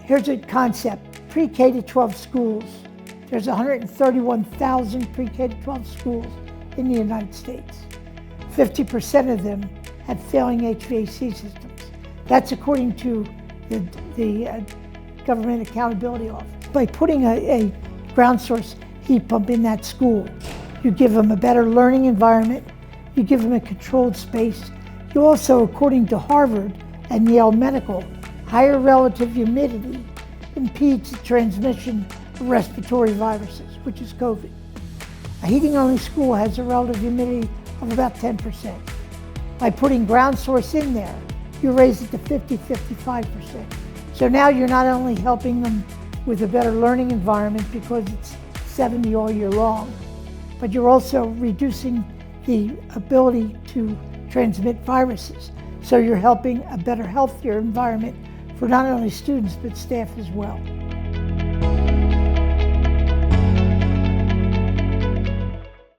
Here's a concept, pre-K to 12 schools. There's 131,000 pre-K to 12 schools in the United States. 50% of them have failing HVAC systems. That's according to the Government Accountability Office. By putting a ground source heat pump in that school, you give them a better learning environment, you give them a controlled space. You also, according to Harvard and Yale Medical, higher relative humidity impedes the transmission of respiratory viruses, which is COVID. A heating-only school has a relative humidity of about 10%. By putting ground source in there, you raise it to 50-55%. So now you're not only helping them with a better learning environment because it's 70 all year long, but you're also reducing the ability to transmit viruses. So you're helping a better, healthier environment for not only students, but staff as well.